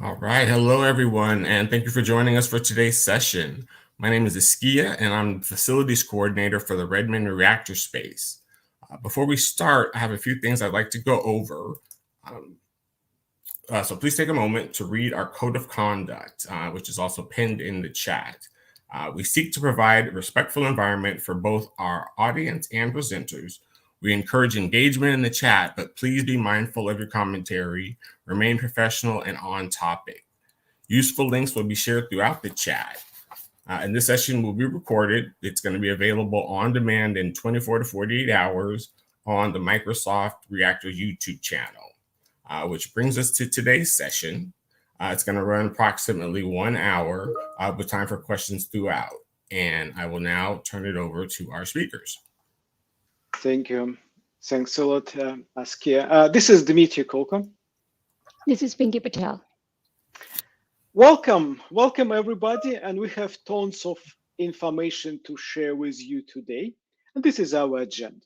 All right. Hello, everyone, and thank you for joining us for today's session. My name is Askia, and I'm Facilities Coordinator for the Redmond Reactor Space. Before we start, I have a few things I'd like to go over. Um, so please take a moment to read our Code of Conduct, which is also pinned in the chat. We seek to provide a respectful environment for both our audience and presenters. We encourage engagement in the chat, but please be mindful of your commentary, remain professional and on topic. Useful links will be shared throughout the chat. And this session will be recorded. It's going to be available on demand in 24 to 48 hours on the Microsoft Reactor YouTube channel, which brings us to today's session. It's going to run approximately 1 hour with time for questions throughout. And I will now turn it over to our speakers. Thank you. Thanks a lot, Askia. This is Dmitry Kolko. This is Pinky Patel. Welcome everybody. And we have tons of information to share with you today. And this is our agenda.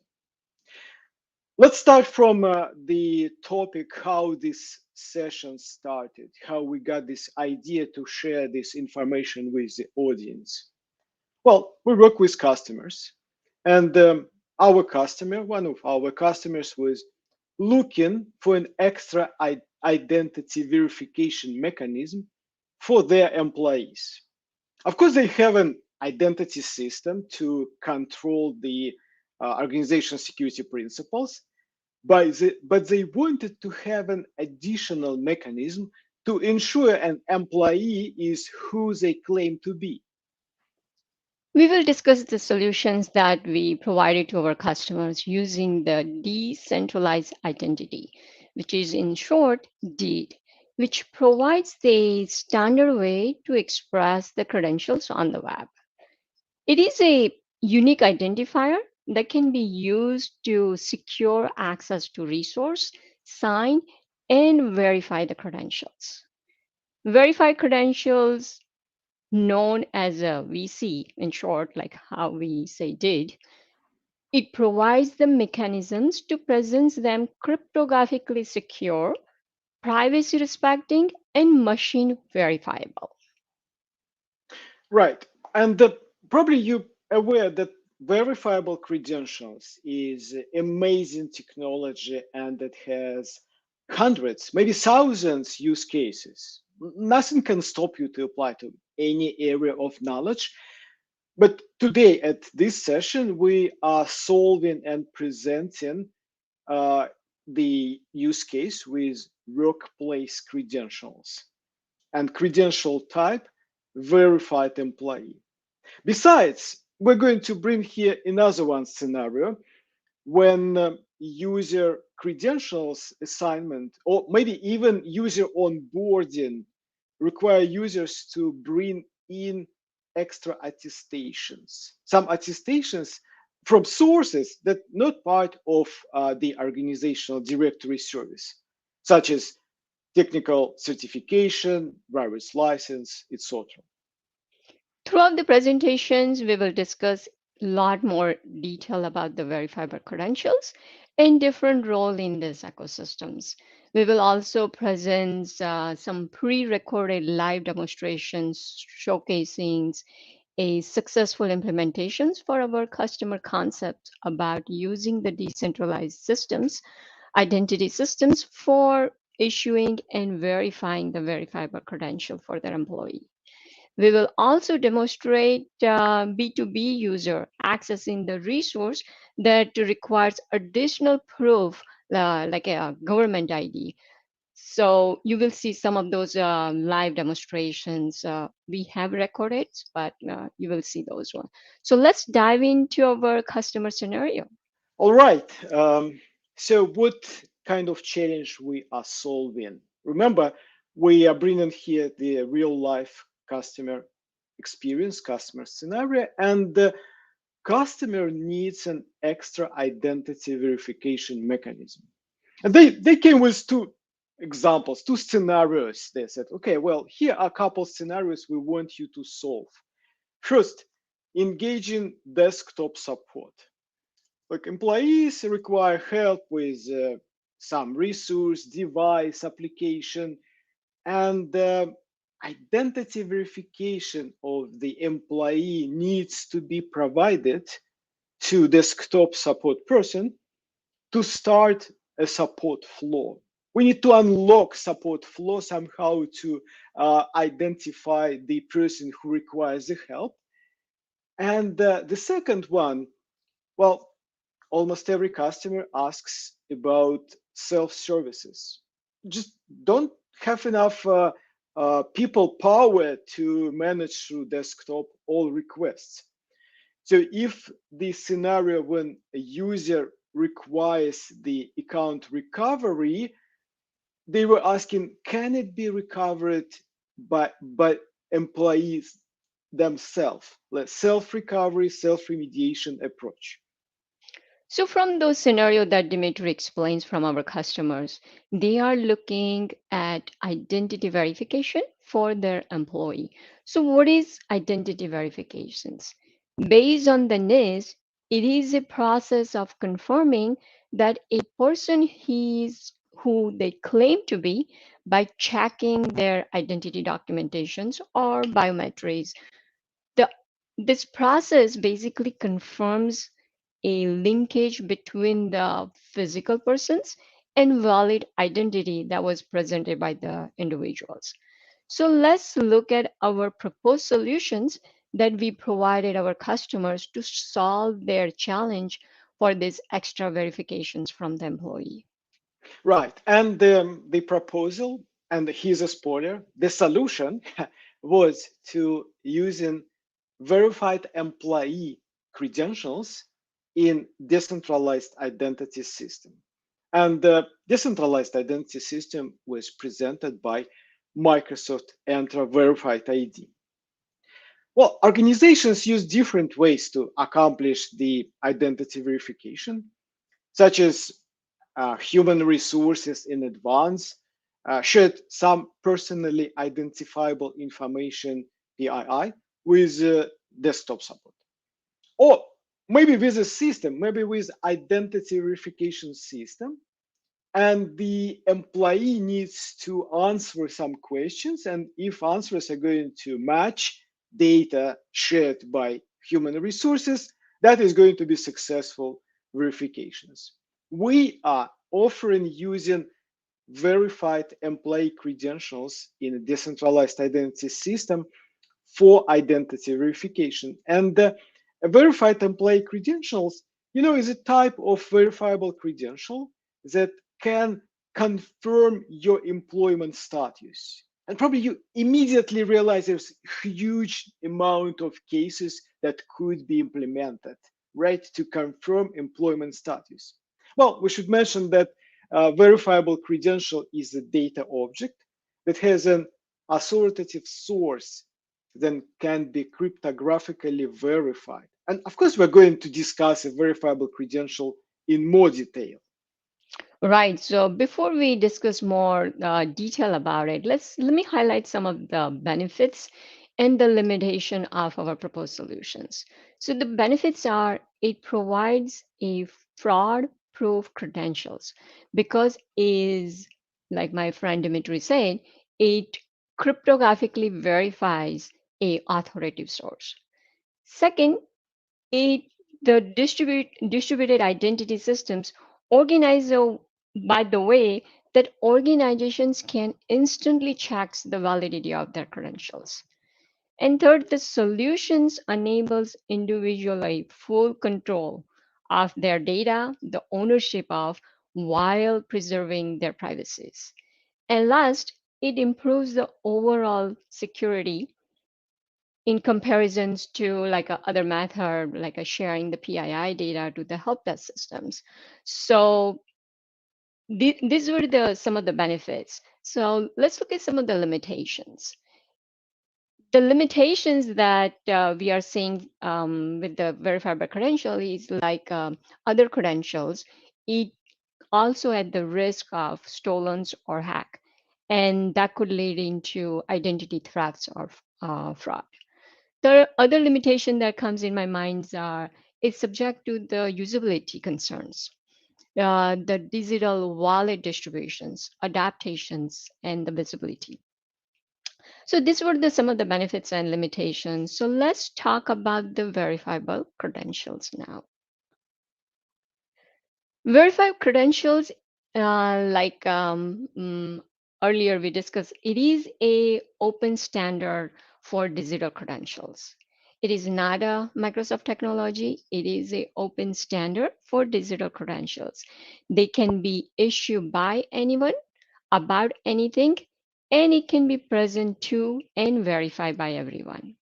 Let's start from the topic, how this session started, how we got this idea to share this information with the audience. Well, we work with customers, and our customer, one of our customers, was looking for an extra identity verification mechanism for their employees. Of course, they have an identity system to control the organization security principles, but they wanted to have an additional mechanism to ensure an employee is who they claim to be. We will discuss the solutions that we provided to our customers using the decentralized identity, which is in short, DEED, which provides the standard way to express the credentials on the web. It is a unique identifier that can be used to secure access to resource, sign, and verify the credentials. Verified credentials, known as a VC, in short, like how we say did, it provides the mechanisms to present them cryptographically secure, privacy respecting, and machine verifiable. Right. And probably you're aware that verifiable credentials is amazing technology and it has hundreds, maybe thousands use cases. Nothing can stop you to apply to any area of knowledge. But today at this session, we are solving and presenting the use case with workplace credentials and credential type verified employee. Besides, we're going to bring here another one scenario when user credentials assignment or maybe even user onboarding require users to bring in extra attestations, some attestations from sources that not part of the organizational directory service, such as technical certification, driver's license, etc. Throughout the presentations, we will discuss a lot more detail about the verifiable credentials and different role in these ecosystems. We will also present some pre-recorded live demonstrations showcasing a successful implementations for our customer concepts about using the decentralized systems, identity systems for issuing and verifying the verifiable credential for their employee. We will also demonstrate B2B user accessing the resource that requires additional proof, like a government ID. So you will see some of those live demonstrations. We have recorded, but you will see those ones. So let's dive into our customer scenario. All right. So what kind of challenge we are solving? Remember, we are bringing here the real life customer experience, customer scenario, and the customer needs an extra identity verification mechanism. And they came with two examples, two scenarios. They said, okay, well, here are a couple scenarios we want you to solve. First, engaging desktop support. Like employees require help with some resource, device, application, And identity verification of the employee needs to be provided to desktop support person to start a support flow. We need to unlock support flow somehow to identify the person who requires the help. And the second one, well, almost every customer asks about self-services. Just don't have enough people power to manage through desktop all requests. So if the scenario when a user requires the account recovery, they were asking, can it be recovered by employees themselves? Self-recovery, self-remediation approach. So from those scenarios that Dimitri explains from our customers, they are looking at identity verification for their employee. So what is identity verifications? Based on the NIST, it is a process of confirming that a person is who they claim to be by checking their identity documentations or biometrics. The, this process basically confirms a linkage between the physical persons and valid identity that was presented by the individuals. So let's look at our proposed solutions that we provided our customers to solve their challenge for these extra verifications from the employee. Right. And the proposal, and here's a spoiler, the solution was to using verified employee credentials in decentralized identity system. And the decentralized identity system was presented by Microsoft Entra Verified ID. Well, organizations use different ways to accomplish the identity verification, such as human resources in advance, shared some personally identifiable information PII with desktop support. Or maybe with a system, maybe with identity verification system, and the employee needs to answer some questions, and if answers are going to match data shared by human resources, that is going to be successful verifications. We are offering using verified employee credentials in a decentralized identity system for identity verification. And verified employee credentials, is a type of verifiable credential that can confirm your employment status. And probably you immediately realize there's a huge amount of cases that could be implemented, right, to confirm employment status. Well, we should mention that verifiable credential is a data object that has an authoritative source then can be cryptographically verified. And of course, we're going to discuss a verifiable credential in more detail. Right. So before we discuss more detail about it, let me highlight some of the benefits and the limitation of our proposed solutions. So the benefits are it provides a fraud-proof credentials because is like my friend Dimitri said, it cryptographically verifies a authoritative source. Second, it the distributed identity systems organize by the way that organizations can instantly check the validity of their credentials. And third, the solutions enables individually full control of their data, the ownership of while preserving their privacies. And last, it improves the overall security in comparisons to like a other method, like a sharing the PII data to the help desk systems. So these were some of the benefits. So let's look at some of the limitations. The limitations that we are seeing with the verifiable credential is like other credentials. It also at the risk of stolen or hack, and that could lead into identity thefts or fraud. The other limitation that comes in my mind are it's subject to the usability concerns, the digital wallet distributions, adaptations, and the visibility. So these were some of the benefits and limitations. So let's talk about the verifiable credentials now. Verified credentials, earlier we discussed, it is a open standard for digital credentials. It is not a Microsoft technology. It is a open standard for digital credentials. They can be issued by anyone about anything, and it can be present to and verified by everyone.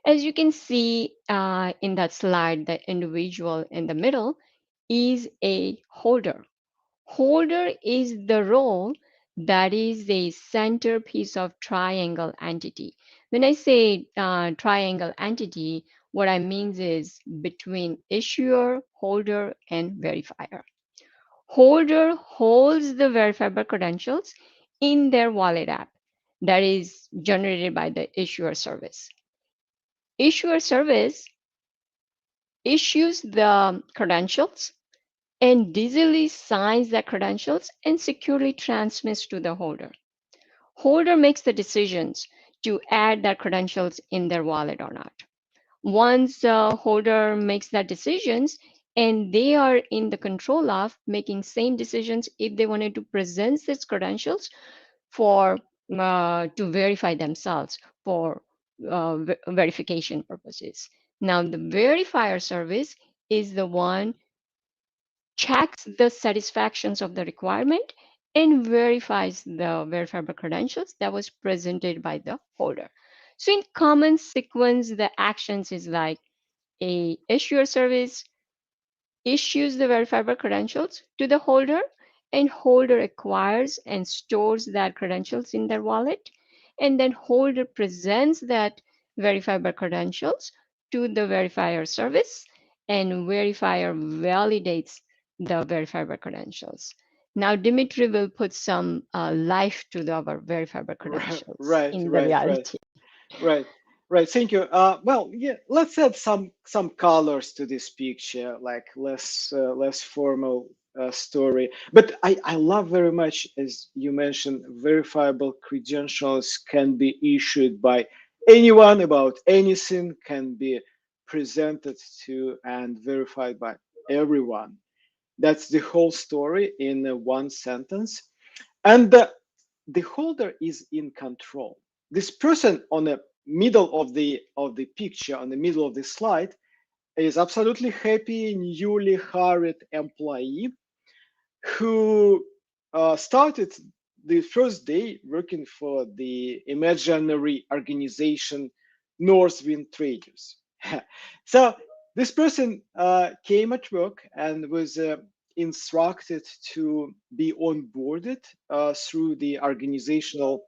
As you can see in that slide, the individual in the middle is a holder. Holder is the role that is the centerpiece of triangle entity. When I say triangle entity, what I mean is between issuer, holder, and verifier. Holder holds the verifiable credentials in their wallet app that is generated by the issuer service. Issuer service issues the credentials and digitally signs the credentials and securely transmits to the holder. Holder makes the decisions to add their credentials in their wallet or not. Once the holder makes that decisions, and they are in the control of making same decisions if they wanted to present these credentials for to verify themselves for verification purposes. Now the verifier service is the one checks the satisfactions of the requirement and verifies the verifiable credentials that was presented by the holder. So in common sequence, the actions is like a issuer service issues the verifiable credentials to the holder, and holder acquires and stores that credentials in their wallet, and then holder presents that verifiable credentials to the verifier service, and verifier validates the verifiable credentials. Now Dimitri will put some life to our verifiable credentials Right, in the right, right, reality. right, right. Thank you. Well, yeah, let's add some colors to this picture, like less formal story. But I love very much, as you mentioned, verifiable credentials can be issued by anyone about anything, can be presented to and verified by everyone. That's the whole story in one sentence. And the holder is in control. This person on the middle of the picture, on the middle of the slide, is absolutely happy, newly hired employee who started the first day working for the imaginary organization Northwind Traders. So this person came at work and was instructed to be onboarded through the organizational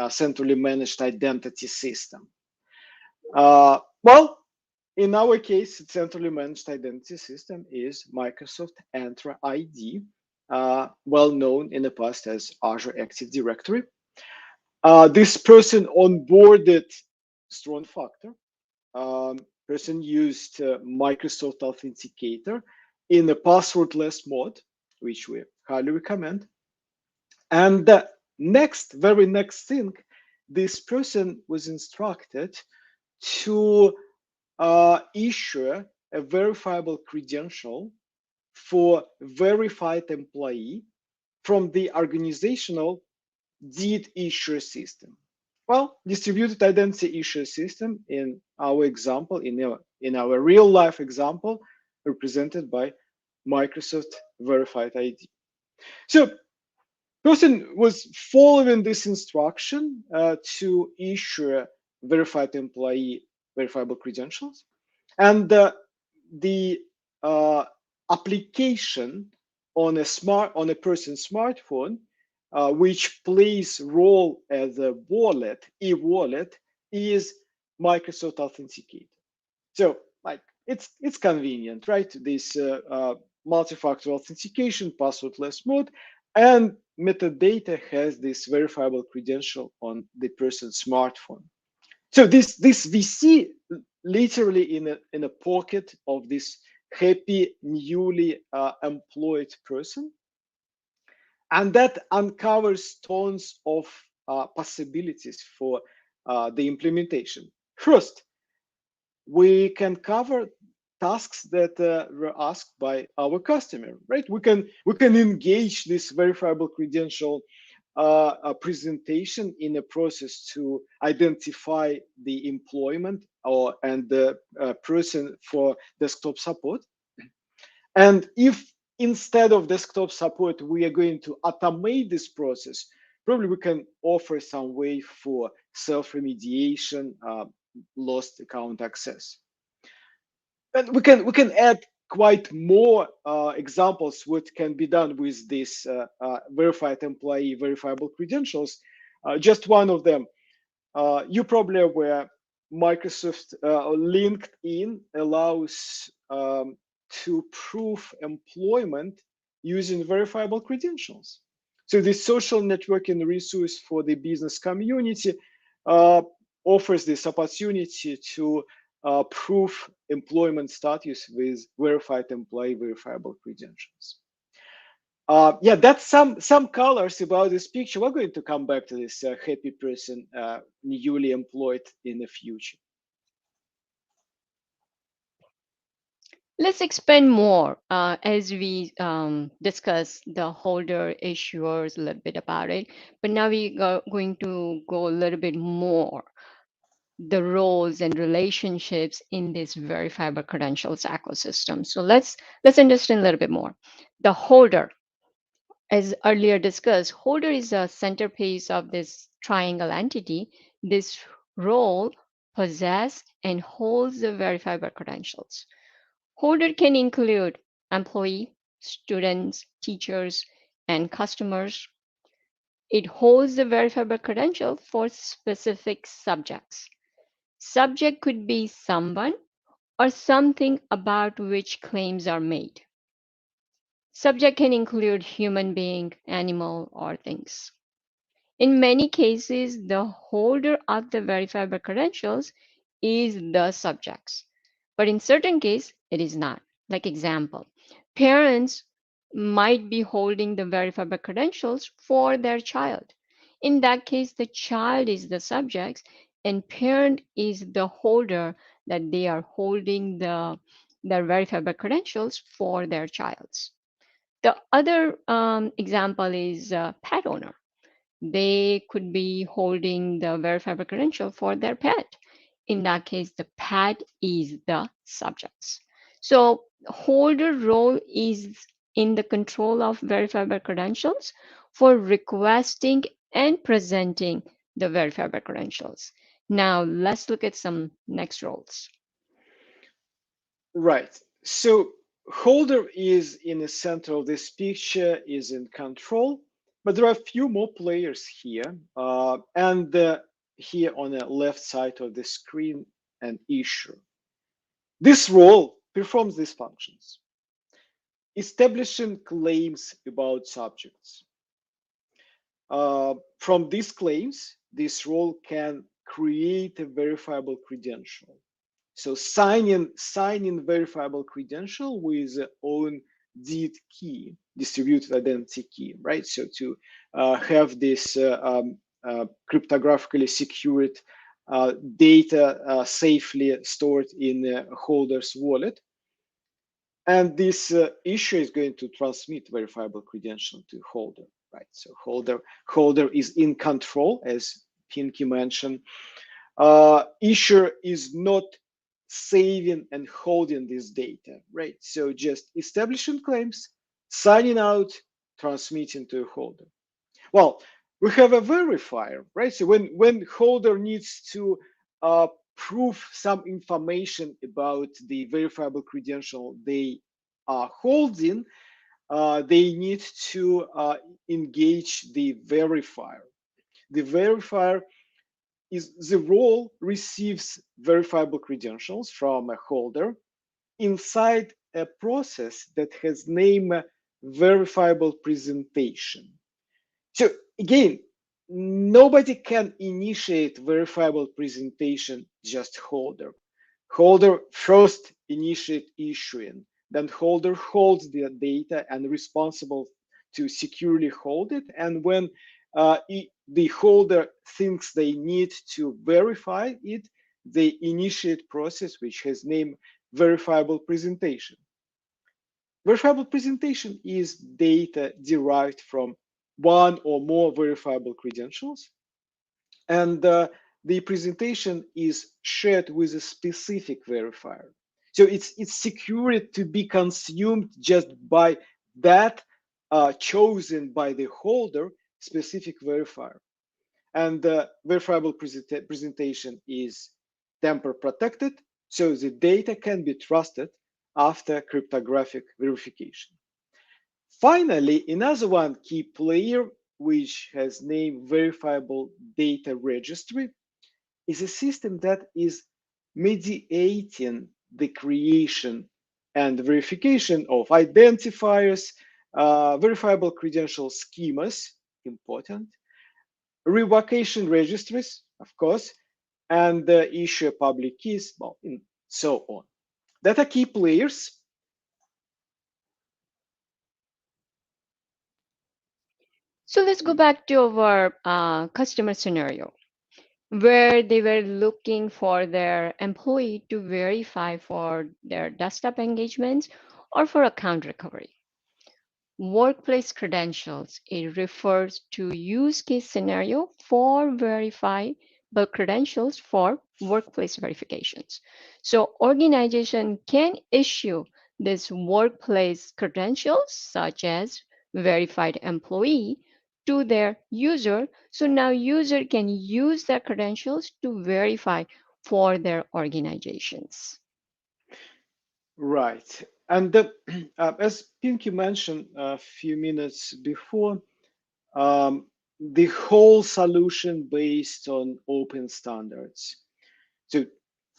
centrally managed identity system. Well, in our case, centrally managed identity system is Microsoft Entra ID, well known in the past as Azure Active Directory. This person onboarded strong factor. Person used Microsoft Authenticator in a passwordless mode, which we highly recommend. And the very next thing, this person was instructed to issue a verifiable credential for verified employee from the organizational deed issuer system. Well, distributed identity issuer system in our example, in our real life example, represented by Microsoft Verified ID. So person was following this instruction to issue verified employee verifiable credentials, and the application on a person's smartphone, which plays role as a wallet, e-wallet, is Microsoft Authenticator. So, like, it's convenient, right? This multi-factor authentication, passwordless mode, and metadata has this verifiable credential on the person's smartphone. So this we see literally in a pocket of this happy newly employed person, and that uncovers tons of possibilities for the implementation. First, we can cover tasks that were asked by our customer, right? We can engage this verifiable credential presentation in a process to identify the employment and the person for desktop support. And if instead of desktop support, we are going to automate this process, probably we can offer some way for self-remediation, lost account access. And we can add quite more examples what can be done with this verified employee verifiable credentials. Just one of them, you probably are aware, Microsoft LinkedIn allows to prove employment using verifiable credentials. So this social networking resource for the business community offers this opportunity to prove employment status with verified employee verifiable credentials. Yeah, that's some colors about this picture. We're going to come back to this happy person newly employed in the future. Let's expand more as we discuss the holder issuers a little bit about it. But now we're going to go a little bit more the roles and relationships in this verifiable credentials ecosystem. So let's understand a little bit more. The holder, as earlier discussed, holder is a centerpiece of this triangle entity. This role possesses and holds the verifiable credentials. Holder can include employee, students, teachers, and customers. It holds the verifiable credential for specific subjects. Subject could be someone or something about which claims are made. Subject can include human being, animal, or things. In many cases, the holder of the verifiable credentials is the subjects, but in certain cases, it is not. Like example, parents might be holding the verifiable credentials for their child. In that case, the child is the subject and parent is the holder that they are holding their verifiable credentials for their childs. The other example is pet owner. They could be holding the verifiable credential for their pet. In that case, the pet is the subjects. So holder role is in the control of verifiable credentials for requesting and presenting the verifiable credentials. Now let's look at some next roles. Right. So holder is in the center of this picture, is in control, but there are a few more players here. And here on the left side of the screen, an issuer. This role performs these functions: establishing claims about subjects. From these claims, this role can create a verifiable credential. So signing verifiable credential with own DID key, distributed identity key, right? So to have this cryptographically secured data safely stored in the holder's wallet. And this issue is going to transmit verifiable credential to holder, right? So holder is in control, as Pinky mentioned. Issuer is not saving and holding this data, right? So just establishing claims, signing out, transmitting to a holder. Well, we have a verifier, right? So when holder needs to prove some information about the verifiable credential they are holding, they need to engage the verifier. The verifier is the role receives verifiable credentials from a holder inside a process that has name verifiable presentation. So again, nobody can initiate verifiable presentation, just holder. Holder first initiate issuing, then holder holds the data and responsible to securely hold it. And when the holder thinks they need to verify it, they initiate process which has name verifiable presentation. Verifiable presentation is data derived from one or more verifiable credentials, and the presentation is shared with a specific verifier. So it's secured to be consumed just by that chosen by the holder specific verifier. And verifiable presentation is tamper protected, so the data can be trusted after cryptographic verification. Finally, another one key player, which has named verifiable data registry, is a system that is mediating the creation and verification of identifiers, verifiable credential schemas, important, revocation registries, of course, and issue public keys, well, and so on. That are key players. So let's go back to our customer scenario where they were looking for their employee to verify for their desktop engagements or for account recovery. Workplace credentials, it refers to use case scenario for verifiable credentials for workplace verifications. So organization can issue this workplace credentials such as verified employee to their user. So now user can use their credentials to verify for their organizations. Right. And as Pinky mentioned a few minutes before, the whole solution based on open standards. So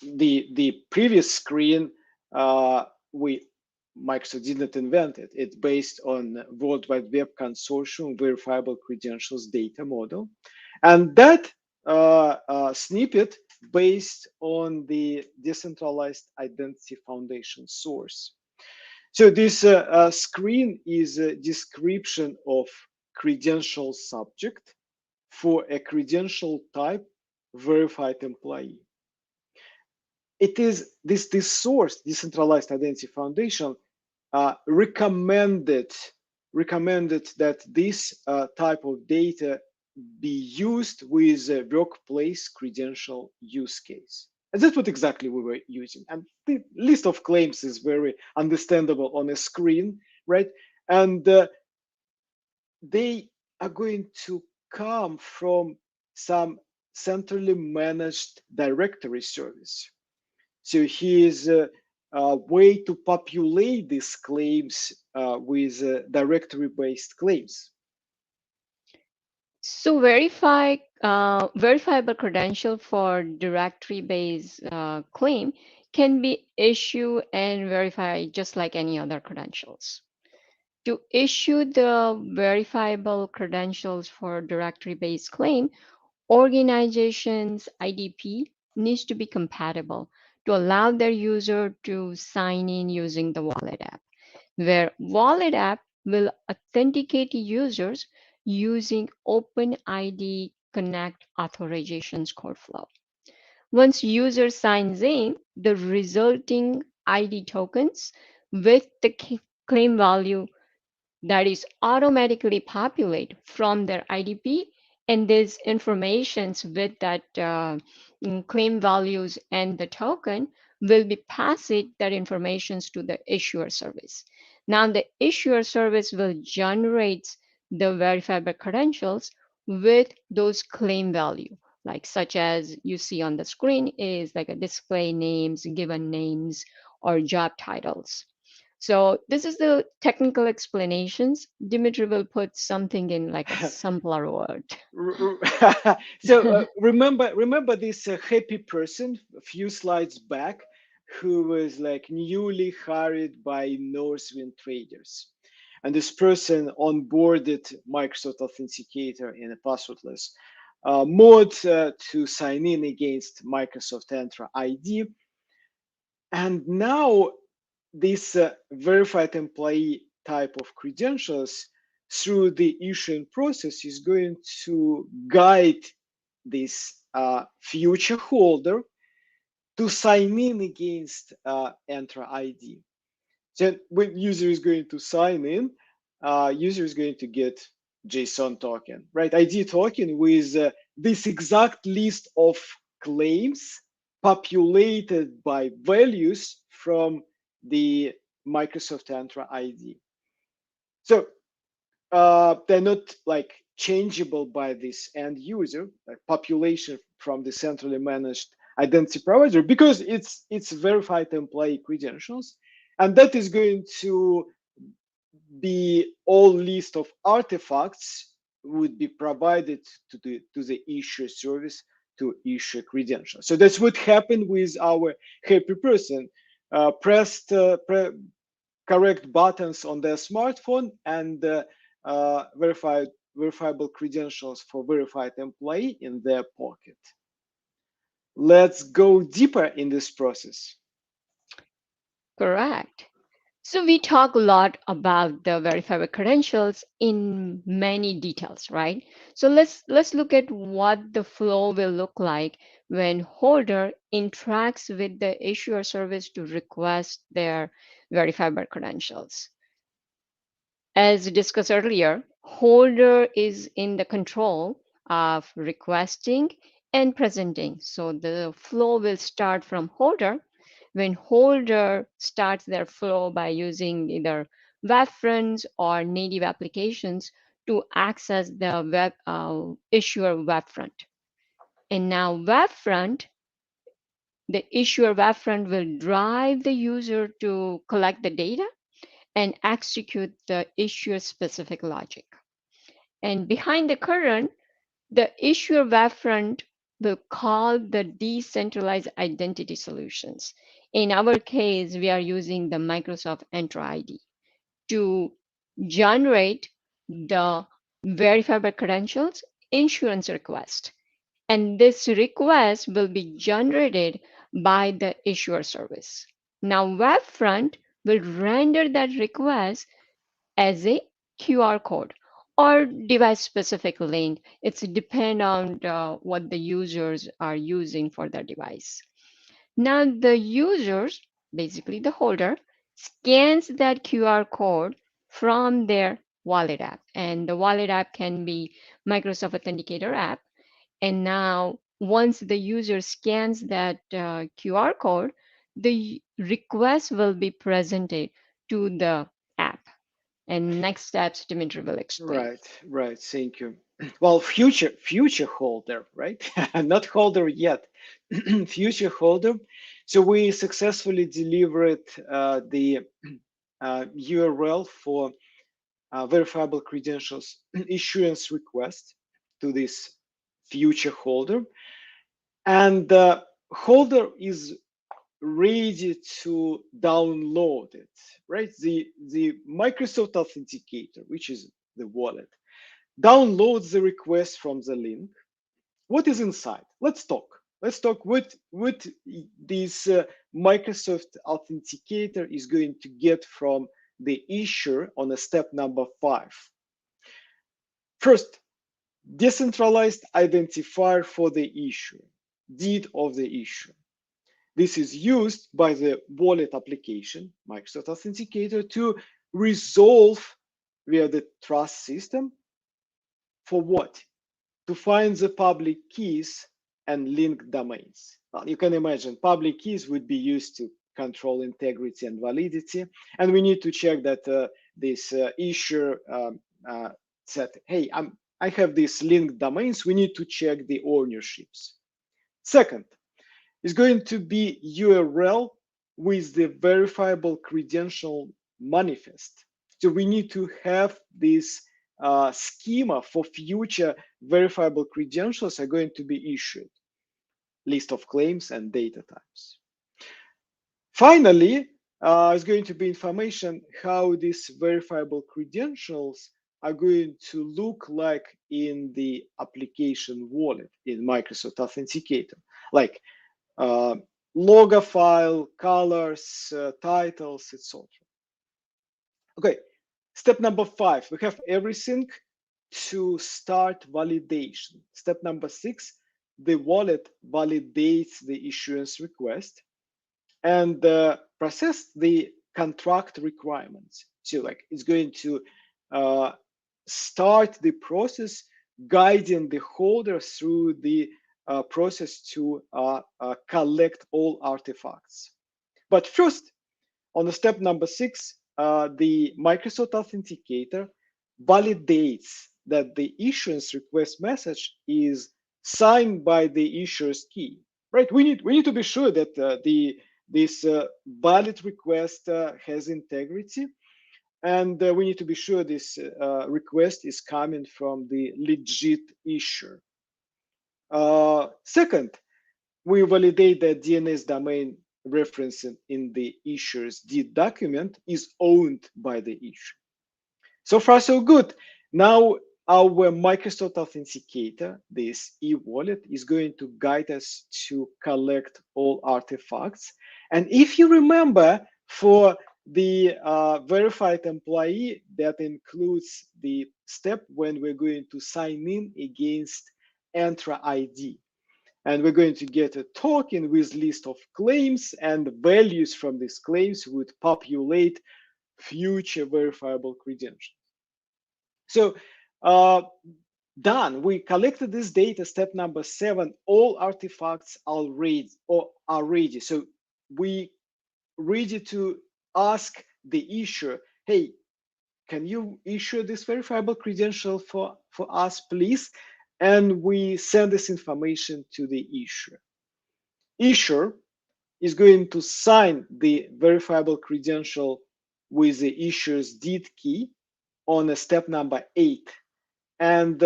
the previous screen, we Microsoft didn't invent it. It's based on World Wide Web Consortium verifiable credentials data model, and that snippet based on the decentralized identity foundation source. So this screen is a description of credential subject for a credential type verified employee. It is this source, decentralized identity foundation, recommended that this type of data be used with a workplace credential use case. And that's what exactly we were using. And the list of claims is very understandable on a screen, right? And they are going to come from some centrally managed directory service. So here's a way to populate these claims with directory-based claims. So verifiable credential for directory-based claim can be issued and verified just like any other credentials. To issue the verifiable credentials for directory-based claim, organizations IDP needs to be compatible to allow their user to sign in using the wallet app, where wallet app will authenticate users using OpenID Connect authorizations code flow. Once user signs in, the resulting ID tokens with the claim value that is automatically populate from their IDP, and these informations with that claim values and the token will be passed that informations to the issuer service. Now the issuer service will generate the verifiable credentials with those claim value, like such as you see on the screen is like a display names, given names, or job titles. So this is the technical explanations. Dimitri will put something in like a simpler word. So remember this happy person a few slides back who was like newly hired by Northwind traders, and this person onboarded Microsoft Authenticator in a passwordless mode to sign in against Microsoft Entra ID, and now this verified employee type of credentials through the issuing process is going to guide this future holder to sign in against Entra ID. So when user is going to sign in, user is going to get JSON token, right? ID token with this exact list of claims populated by values from the Microsoft Entra ID. So they're not like changeable by this end user, like population from the centrally managed identity provider, because it's verified employee credentials, and that is going to be all list of artifacts would be provided to the issuer service to issue credentials. So that's what happened with our happy person. Pressed correct buttons on their smartphone and verifiable credentials for verified employee in their pocket. Let's go deeper in this process. Correct. So we talk a lot about the verifiable credentials in many details, right? So let's look at what the flow will look like when holder interacts with the issuer service to request their verifiable credentials. As discussed earlier, holder is in the control of requesting and presenting. So the flow will start from holder. When holder starts their flow by using either web fronts or native applications to access the issuer web front. And now web front, the issuer web front will drive the user to collect the data and execute the issuer specific logic. And behind the curtain, the issuer web front will call the decentralized identity solutions. In our case, we are using the Microsoft Entra ID to generate the verifiable credentials issuance request. And this request will be generated by the issuer service. Now, Webfront will render that request as a QR code or device-specific link. It's depend on what the users are using for their device. Now the users, basically the holder, scans that QR code from their wallet app. And the wallet app can be Microsoft Authenticator app. And now once the user scans that QR code, the request will be presented to the app. And next steps, Dimitri will explain. Right. Thank you. Well, future holder, right? Not holder yet, future holder. So we successfully delivered the URL for verifiable credentials issuance request to this future holder, and the holder is ready to download it, right? The Microsoft Authenticator, which is the wallet, downloads the request from the link. What is inside? Let's talk. Let's talk what this Microsoft Authenticator is going to get from the issuer on a step number 5. First, decentralized identifier for the issuer, deed of the issuer. This is used by the wallet application, Microsoft Authenticator, to resolve via the trust system for what? To find the public keys and link domains. Well, you can imagine public keys would be used to control integrity and validity. And we need to check that this issuer said, hey, I have these linked domains. We need to check the ownerships. Second, is going to be URL with the verifiable credential manifest. So we need to have this schema for future verifiable credentials are going to be issued, list of claims and data types. Finally, is going to be information how these verifiable credentials are going to look like in the application wallet in Microsoft Authenticator, like logo file, colors, titles, etc. Okay, Step number 5, we have everything to start validation. Step number 6, the wallet validates the issuance request and process the contract requirements. So like it's going to start the process guiding the holder through the process to collect all artifacts. But first, on the step number 6, the Microsoft Authenticator validates that the issuance request message is signed by the issuer's key. Right? We need to be sure that this valid request has integrity, and we need to be sure this request is coming from the legit issuer. Second, we validate that DNS domain reference in the issuer's deed document is owned by the issuer. So far, so good. Now, our Microsoft Authenticator, this e-wallet, is going to guide us to collect all artifacts. And if you remember, for the verified employee, that includes the step when we're going to sign in against Entra ID. And we're going to get a token with list of claims, and values from these claims would populate future verifiable credentials. So done. We collected this data. Step number 7, all artifacts are ready. So we ready to ask the issuer, hey, can you issue this verifiable credential for us, please? And we send this information to the issuer. Issuer is going to sign the verifiable credential with the issuer's deed key on a step number 8, and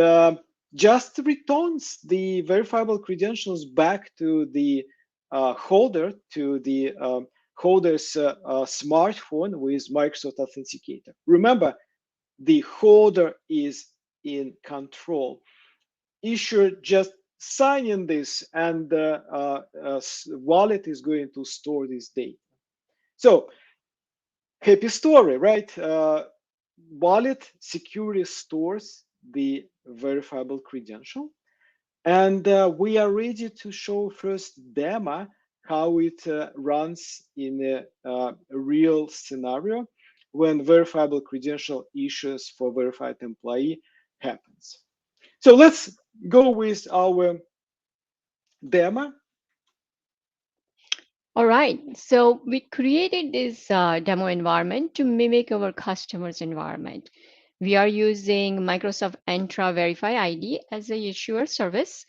just returns the verifiable credentials back to the holder, to the holder's smartphone with Microsoft Authenticator. Remember, the holder is in control. Issuer just signing this, and wallet is going to store this data. So happy story, right? Wallet securely stores the verifiable credential, and we are ready to show first demo how it runs in a real scenario when verifiable credential issues for verified employee happens. So let's go with our demo. All right, so we created this demo environment to mimic our customer's environment. We are using Microsoft Entra Verified ID as a issuer service,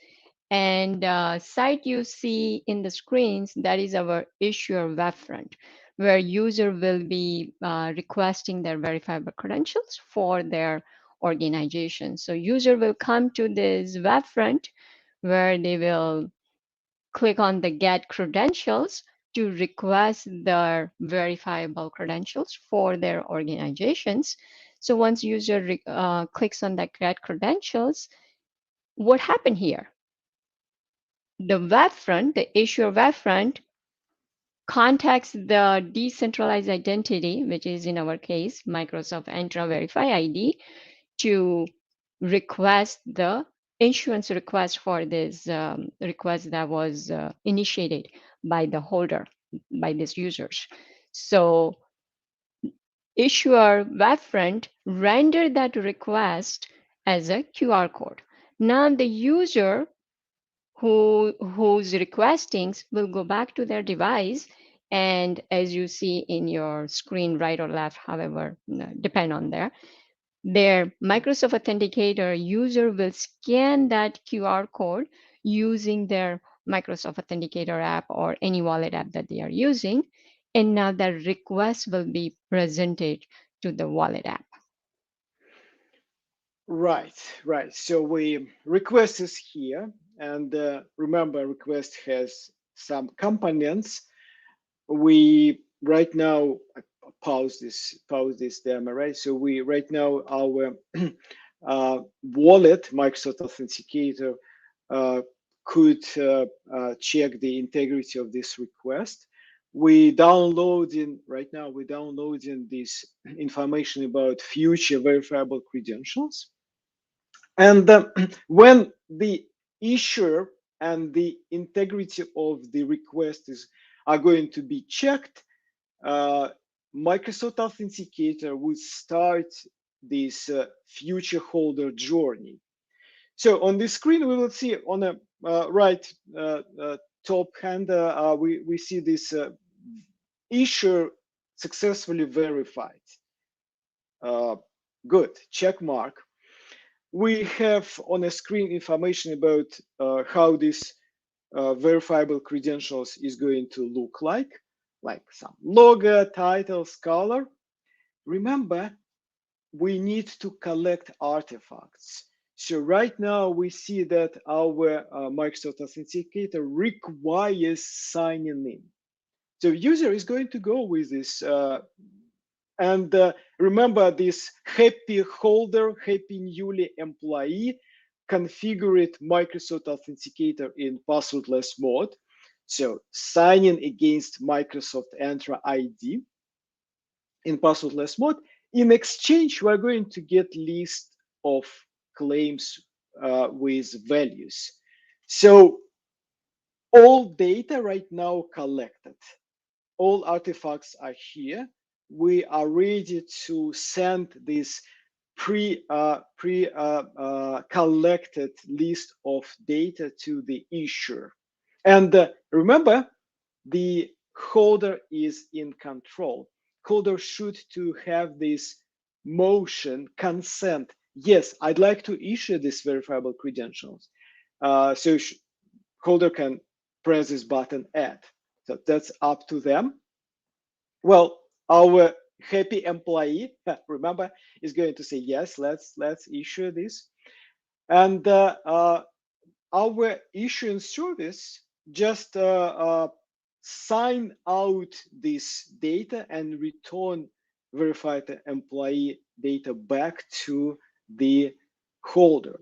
and site you see in the screens, that is our issuer web front, where user will be requesting their verifiable credentials for their organization. So user will come to this web front where they will click on the get credentials to request their verifiable credentials for their organizations. So once user clicks on that get credentials, what happened here? The web front, the issuer web front, contacts the decentralized identity, which is in our case, Microsoft Entra Verify ID, to request the issuance request for this request that was initiated by the holder, by these users. So issuer web front rendered that request as a QR code. Now the user who's requesting will go back to their device, and as you see in your screen, right or left, however, depend on their Microsoft Authenticator user will scan that QR code using their Microsoft Authenticator app or any wallet app that they are using, and now the request will be presented to the wallet app. Right. So we request is here, and remember, request has some components. We right now pause this demo, right? So we right now our wallet, Microsoft Authenticator, could check the integrity of this request. We're downloading right now. We're downloading this information about future verifiable credentials, and when the issuer and the integrity of the request are going to be checked, Microsoft Authenticator will start this future holder journey. So on the screen, we will see on the right top hand, we see this issuer successfully verified. Good, check mark. We have on the screen information about how this verifiable credentials is going to look like some logo, titles, color. Remember, we need to collect artifacts. So right now we see that our Microsoft Authenticator requires signing in. So user is going to go with this. And remember this happy holder, happy newly employee, configured Microsoft Authenticator in passwordless mode. So signing against Microsoft Entra ID in passwordless mode. In exchange, we're going to get list of claims with values. So all data right now collected, all artifacts are here. We are ready to send this collected list of data to the issuer. And remember, the holder is in control. Holder should to have this motion consent. Yes, I'd like to issue these verifiable credentials. So holder can press this button add. So that's up to them. Well, our happy employee, remember, is going to say yes. Let's issue this, and our issuing service just sign out this data and return verified employee data back to the holder.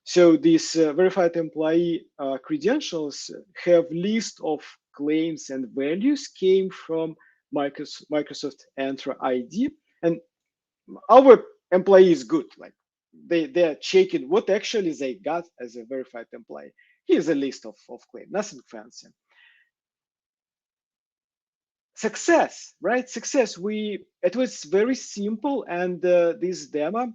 So these verified employee credentials have list of claims and values came from Microsoft Entra ID, and our employee is good. Like they're checking what actually they got as a verified employee. Here's a list of claims, nothing fancy. Success, right? Success. It was very simple, and this demo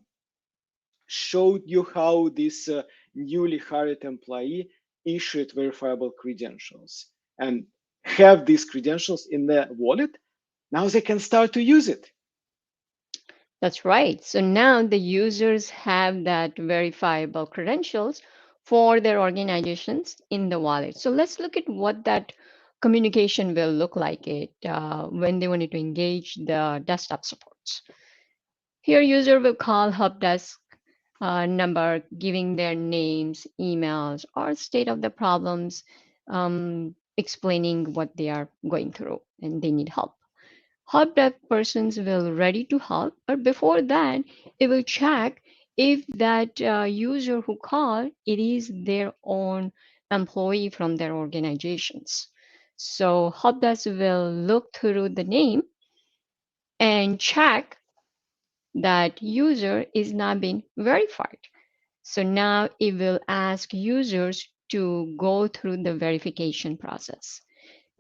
showed you how this newly hired employee issued verifiable credentials and have these credentials in their wallet. Now they can start to use it. That's right. So now the users have that verifiable credentials for their organizations in the wallet. So let's look at what that communication will look like when they wanted to engage the desktop supports. Here, user will call help desk number, giving their names, emails, or state of the problems, explaining what they are going through and they need help. Help desk persons will ready to help, but before that, it will check if that user who called, it is their own employee from their organizations. So help desk will look through the name and check that user is not being verified. So now it will ask users to go through the verification process.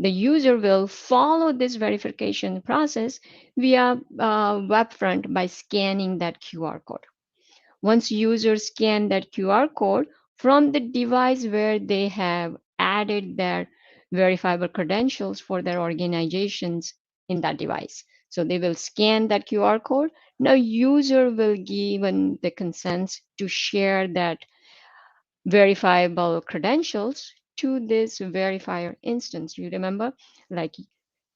The user will follow this verification process via web front by scanning that QR code. Once users scan that QR code from the device where they have added their verifiable credentials for their organizations in that device. So they will scan that QR code. Now user will given the consent to share that verifiable credentials to this verifier instance. You remember, like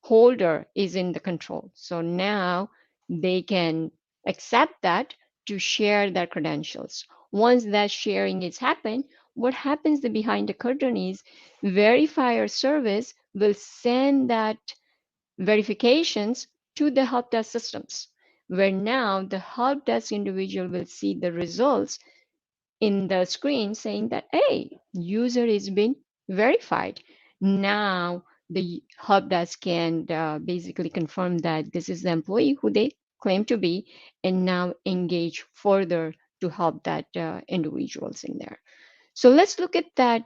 holder is in the control. So now they can accept that to share their credentials. Once that sharing is happened, what happens behind the curtain is verifier service will send that verifications to the help desk systems, where now the help desk individual will see the results in the screen saying that, hey, user is been verified. Now the help desk can basically confirm that this is the employee who they claim to be, and now engage further to help that individuals in there. So let's look at that.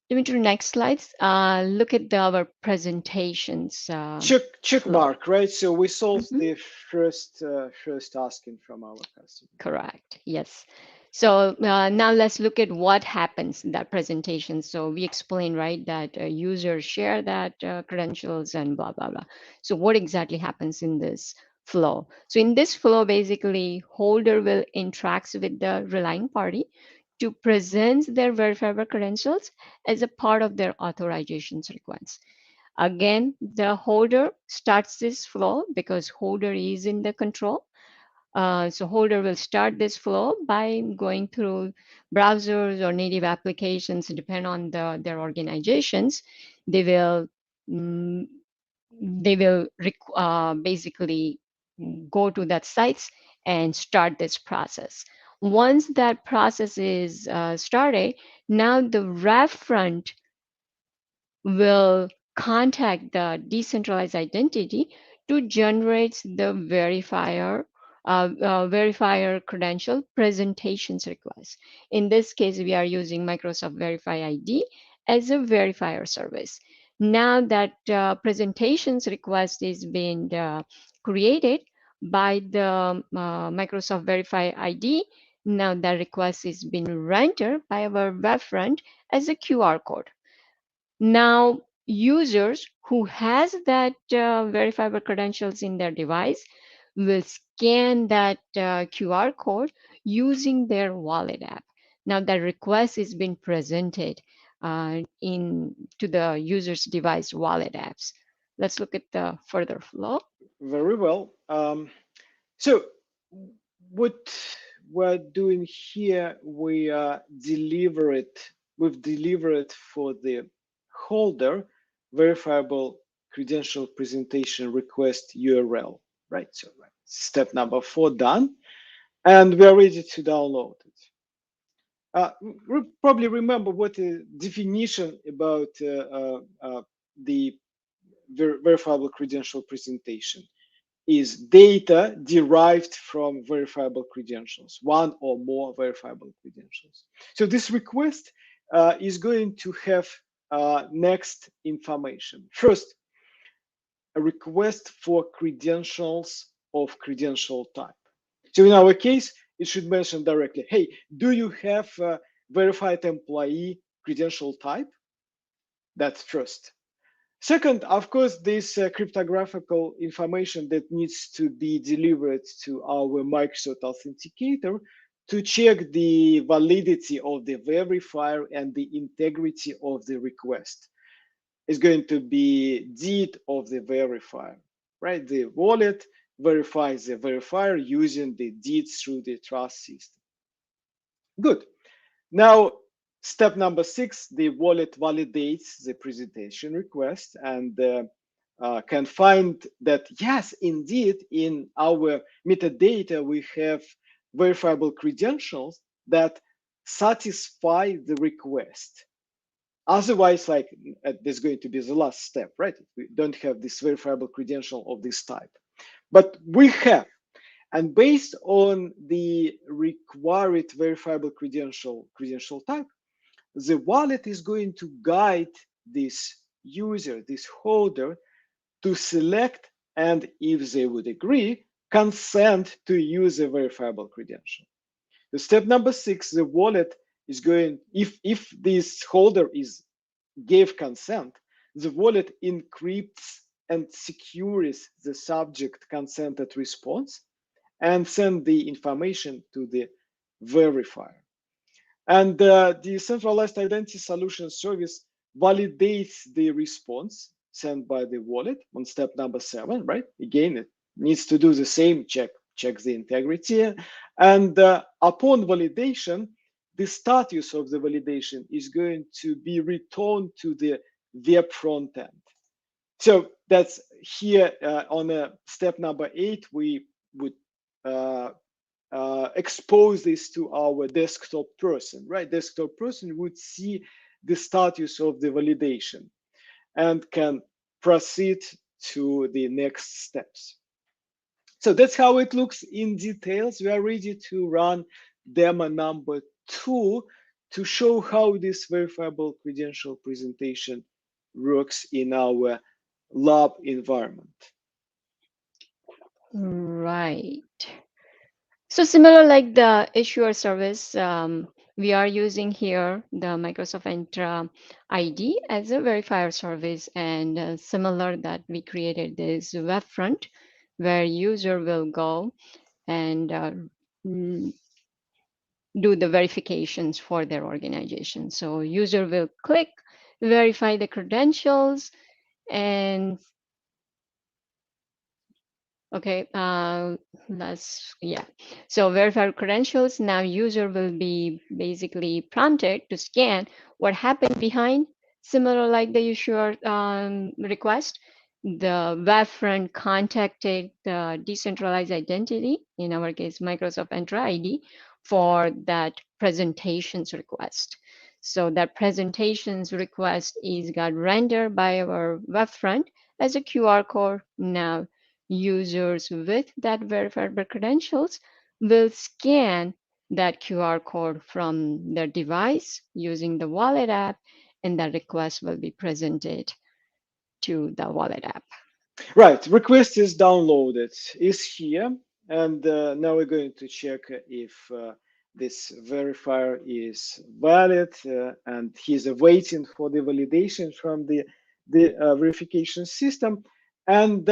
Let me to the next slides. Look at our presentations Check flow. mark, right? So we solved Mhm. the first asking from our customer. Correct. Yes. So now let's look at what happens in that presentation. So we explained, right, that users share that credentials and blah, blah, blah. So what exactly happens in this flow? So in this flow, basically, holder will interact with the relying party to present their verifiable credentials as a part of their authorizations request. Again, the holder starts this flow because holder is in the control. So holder will start this flow by going through browsers or native applications, depend on their organizations. They will mm, basically go to that sites and start this process. Once that process is started, now the referent will contact the decentralized identity to generate the verifier credential presentations request. In this case, we are using Microsoft Verify ID as a verifier service. Now that presentations request is being created by the Microsoft Verify ID, now that request is being rendered by our referent as a QR code. Now, users who has that verifiable credentials in their device will scan that QR code using their wallet app. Now, the request is being presented in to the user's device wallet apps. Let's look at the further flow. Very well. So what we're doing here, we've delivered for the holder verifiable credential presentation request URL, right? So step number 4 done, and we are ready to download it. Probably remember what the definition about the verifiable credential presentation is: data derived from verifiable credentials, one or more verifiable credentials. So this request is going to have next information. First, a request for credentials of credential type. So in our case, it should mention directly, hey, do you have a verified employee credential type? That's first. Second, of course, this cryptographical information that needs to be delivered to our Microsoft Authenticator to check the validity of the verifier and the integrity of the request is going to be deed of the verifier, right? The wallet verifies the verifier using the deed through the trust system. Good. Now, step number 6, the wallet validates the presentation request and can find that, yes, indeed, in our metadata, we have verifiable credentials that satisfy the request. Otherwise, like there's going to be the last step, right? We don't have this verifiable credential of this type, but we have. And based on the required verifiable credential type, the wallet is going to guide this user, this holder, to select, and if they would agree, consent to use a verifiable credential. The step number 6, the wallet is going, if this holder gave consent, the wallet encrypts and secures the subject consented response and send the information to the verifier. And the decentralized identity solution service validates the response sent by the wallet on step number 7, right? Again, it needs to do the same checks the integrity. And upon validation, the status of the validation is going to be returned to the web front end. So that's here on step number 8, we would expose this to our desktop person, right? Desktop person would see the status of the validation and can proceed to the next steps. So that's how it looks in details. We are ready to run demo number 2 to show how this verifiable credential presentation works in our lab environment. Right. So similar like the issuer service, we are using here the Microsoft Entra ID as a verifier service, and similar that we created this web front where user will go and do the verifications for their organization. So user will click, verify the credentials, and okay, So verify credentials. Now user will be basically prompted to scan what happened behind, similar like the issuer request. The web front contacted the decentralized identity, in our case, Microsoft Entra ID, for that presentations request. So that presentations request is got rendered by our web front as a QR code. Now users with that verifiable credentials will scan that QR code from their device using the wallet app, and that request will be presented to the wallet app. Right, request is downloaded, is here. And now we're going to check if this verifier is valid, and he's waiting for the validation from the verification system. And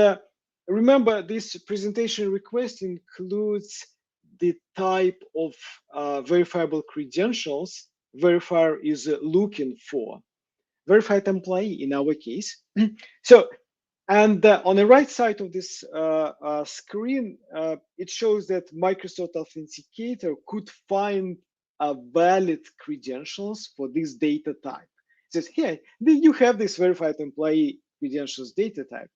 remember, this presentation request includes the type of verifiable credentials verifier is looking for. Verified employee in our case. So, and on the right side of this screen, it shows that Microsoft Authenticator could find valid credentials for this data type. It says, here, you have this verified employee credentials data type.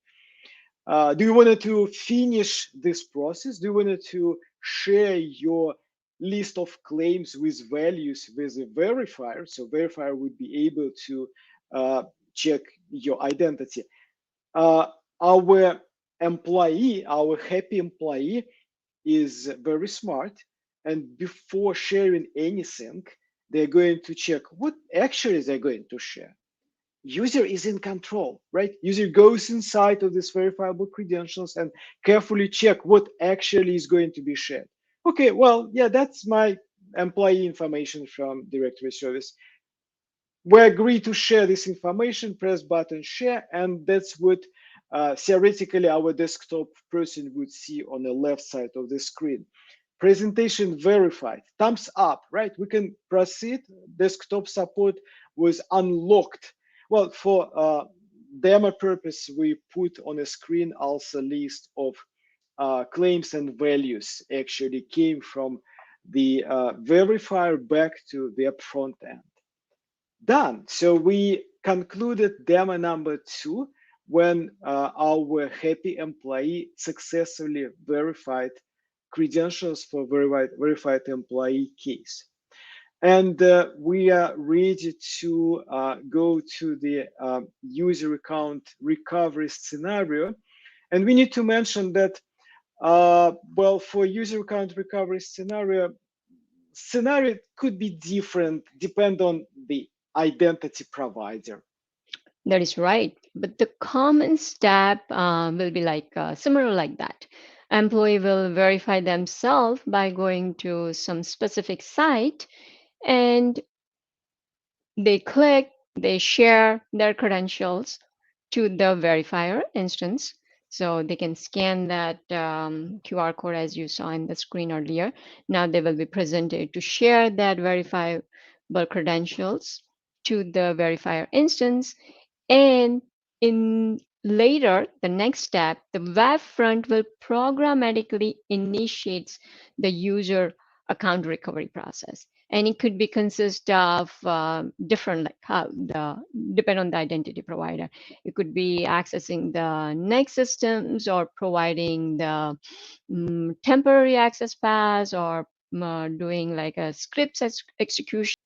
Do you want to finish this process? Do you want to share your list of claims with values with a verifier? So verifier would be able to check your identity. Our employee, our happy employee, is very smart, and before sharing anything, they're going to check what actually they're going to share. User is in control, right? User goes inside of this verifiable credentials and carefully check what actually is going to be shared. Okay, well, yeah, that's my employee information from directory service. We agree to share this information, press button share, and that's what theoretically our desktop person would see on the left side of the screen. Presentation verified, thumbs up, right? We can proceed. Desktop support was unlocked. Well, for demo purpose, we put on a screen also list of claims and values actually came from the verifier back to the front end. Done. So we concluded demo number 2 when our happy employee successfully verified credentials for verified employee case. And we are ready to go to the user account recovery scenario. And we need to mention that, well, for user account recovery scenario could be different, depend on the identity provider. That is right. But the common step will be like similar like that. Employee will verify themselves by going to some specific site, and they click, they share their credentials to the verifier instance. So they can scan that QR code as you saw in the screen earlier. Now they will be presented to share that verifiable credentials to the verifier instance. And in later, the next step, the web front will programmatically initiate the user account recovery process. And it could be consist of different, like how the depend on the identity provider. It could be accessing the next systems or providing the temporary access pass or doing like a scripts execution.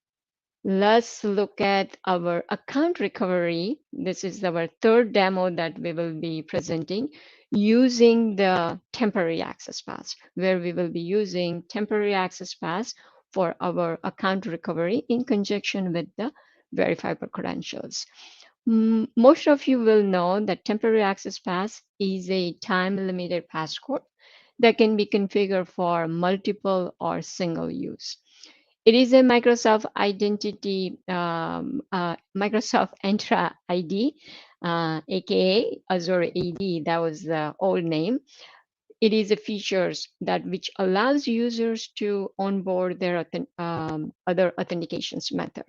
Let's look at our account recovery. This is our third demo that we will be presenting using the temporary access pass, where we will be using temporary access pass for our account recovery in conjunction with the verifiable credentials. Most of you will know that temporary access pass is a time-limited passcode that can be configured for multiple or single use. It is a Microsoft identity, Microsoft Entra ID, aka Azure AD. That was the old name. It is a features that which allows users to onboard their other authentications method.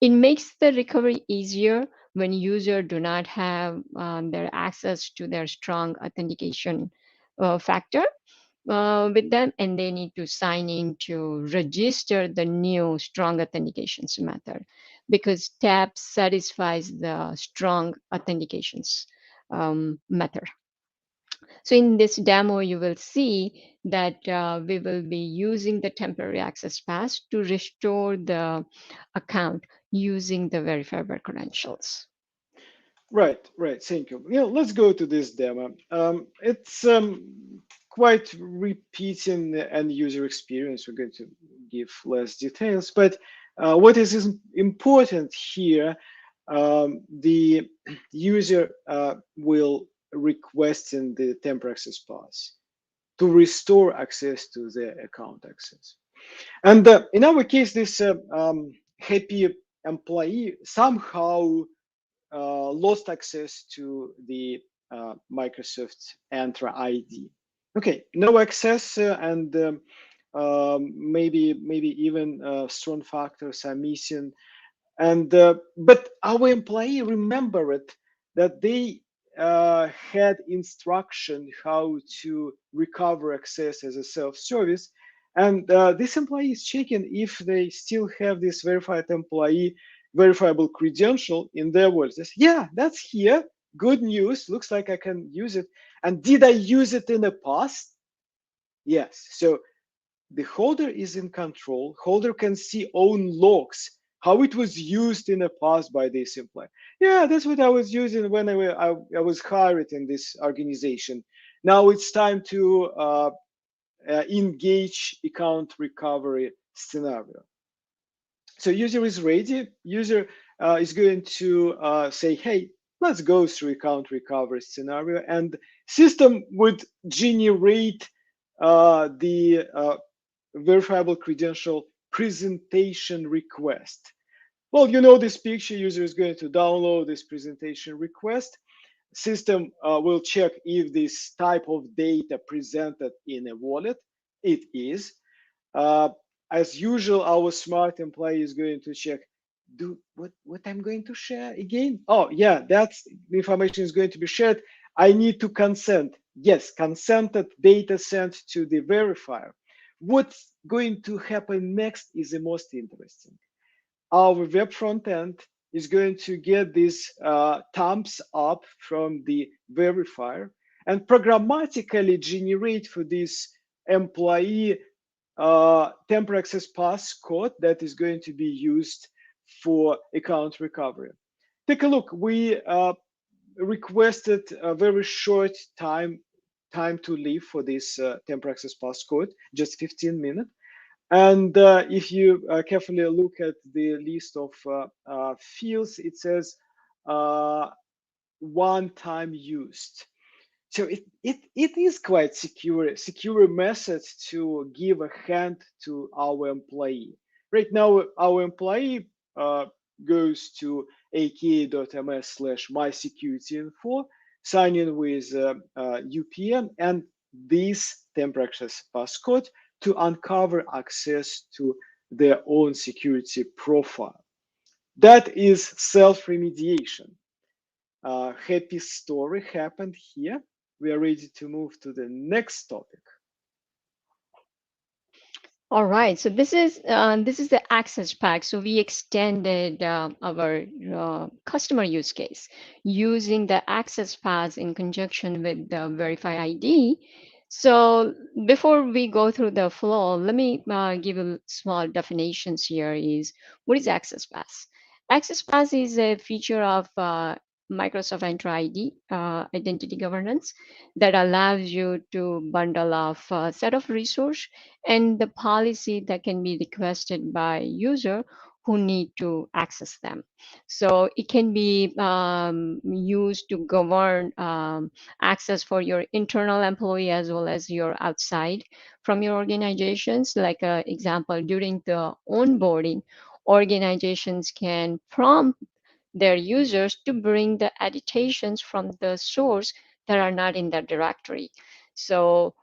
It makes the recovery easier when users do not have their access to their strong authentication factor with them, and they need to sign in to register the new strong authentications method, because TAP satisfies the strong authentications method. So in this demo, you will see that we will be using the temporary access pass to restore the account using the verifiable credentials. Right, right. Thank you. Yeah, let's go to this demo. It's quite repeating the end user experience. We're going to give less details, but what is important here, the user will request in the temporary access pass to restore access to the account access. And in our case, this happy employee somehow lost access to the Microsoft Entra ID. Okay, no access, and maybe even strong factors are missing. And but our employee remembered that they had instruction how to recover access as a self-service, and this employee is checking if they still have this verified employee verifiable credential in their wallet. They say, yeah, that's here. Good news. Looks like I can use it. And did I use it in the past? Yes. So the holder is in control. Holder can see own logs, how it was used in the past by this employee. Yeah, that's what I was using when I was hired in this organization. Now it's time to engage account recovery scenario. So user is ready. User is going to say, hey, let's go through account recovery scenario, and system would generate the verifiable credential presentation request. Well, you know this picture. User is going to download this presentation request. System will check if this type of data presented in a wallet. It is. As usual, our smart employee is going to check, do what I'm going to share again? Oh yeah, that's the information is going to be shared. I need to consent. Yes, consented data sent to the verifier. What's going to happen next is the most interesting. Our web front end is going to get this thumbs up from the verifier and programmatically generate for this employee temporary access pass code that is going to be used for account recovery. Take a look. We requested a very short time to live for this temporary access pass code, just 15 minutes. And if you carefully look at the list of fields, it says one time used. So it is quite secure method to give a hand to our employee. Right now, our employee goes to aka.ms/mysecurityinfo, sign in with UPN and this temporary access passcode to uncover access to their own security profile. That is self-remediation. Happy story happened here. We are ready to move to the next topic. All right, so this is the access pack. So we extended our customer use case using the access pass in conjunction with the Verify ID. So before we go through the flow, let me give a small definitions here is what is Access Pass? Access Pass is a feature of Microsoft Entra ID, identity governance, that allows you to bundle off a set of resource and the policy that can be requested by user who need to access them. So it can be used to govern access for your internal employee as well as your outside from your organizations. Like example, during the onboarding, organizations can prompt their users to bring the attestations from the source that are not in that directory. So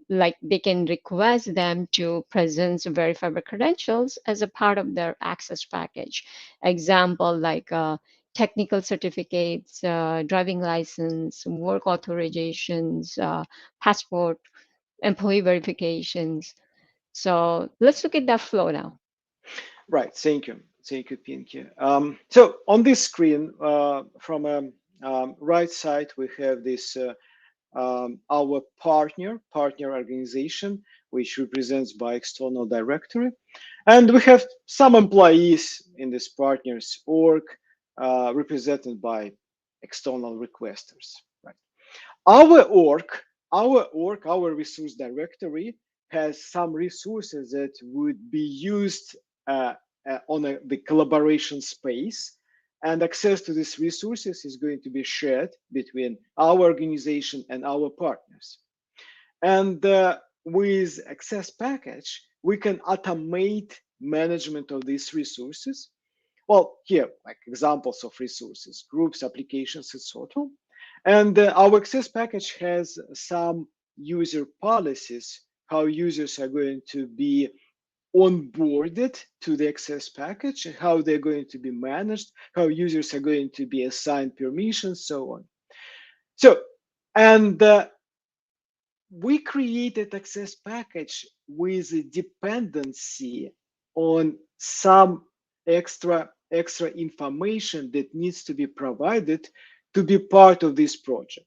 like they can request them to present verifiable credentials as a part of their access package. Example like technical certificates, driving license, work authorizations, passport, employee verifications. So let's look at that flow now. Right. Thank you, Pinky. So on this screen, from a right side, we have this our partner organization, which represents by external directory, and we have some employees in this partners org represented by external requesters. Right. Our resource directory has some resources that would be used on the collaboration space, and access to these resources is going to be shared between our organization and our partners. And with access package, we can automate management of these resources. Well, here, like examples of resources, groups, applications, etc. And our access package has some user policies, how users are going to be onboarded to the access package, how they're going to be managed, how users are going to be assigned permissions, so on. So, and we created access package with a dependency on some extra information that needs to be provided to be part of this project,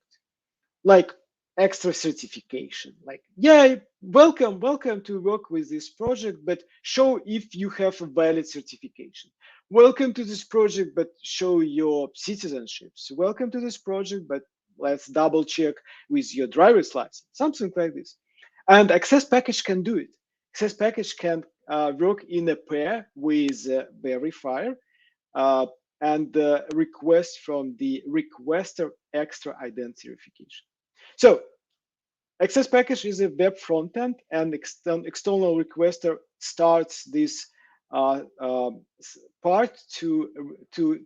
like extra certification, like, yeah, welcome to work with this project, but show if you have a valid certification. Welcome to this project, but show your citizenships. Welcome to this project, but let's double check with your driver's license, something like this. And access package can do it. Access package can work in a pair with verifier and request from the requester extra identity verification. So access package is a web frontend, and external requester starts this part to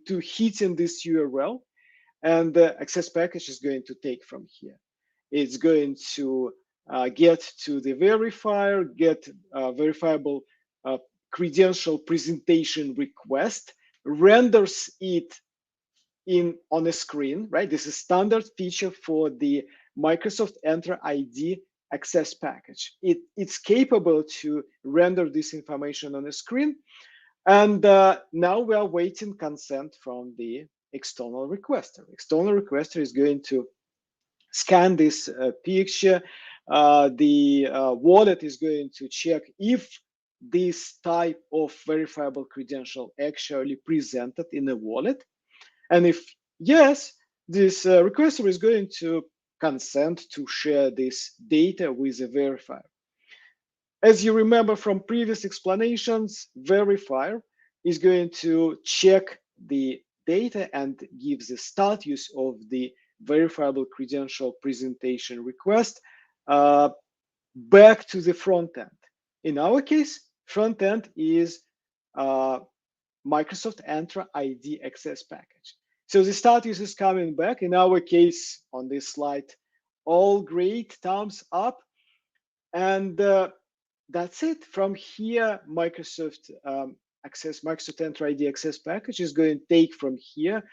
hit in this URL, and the access package is going to take from here. It's going to get to the verifier, get verifiable credential presentation request, renders it on a screen, right? This is standard feature for the Microsoft Entra ID access package. It's capable to render this information on a screen. And now we are waiting consent from the external requester. External requester is going to scan this picture. The wallet is going to check if this type of verifiable credential actually presented in a wallet. And if yes, this requester is going to consent to share this data with the verifier. As you remember from previous explanations, verifier is going to check the data and give the status of the verifiable credential presentation request back to the front end. In our case, front end is Microsoft Entra ID access package. So the status is coming back. In our case, on this slide, all great, thumbs up. And that's it. From here, Microsoft Entra ID access package is going to take from here,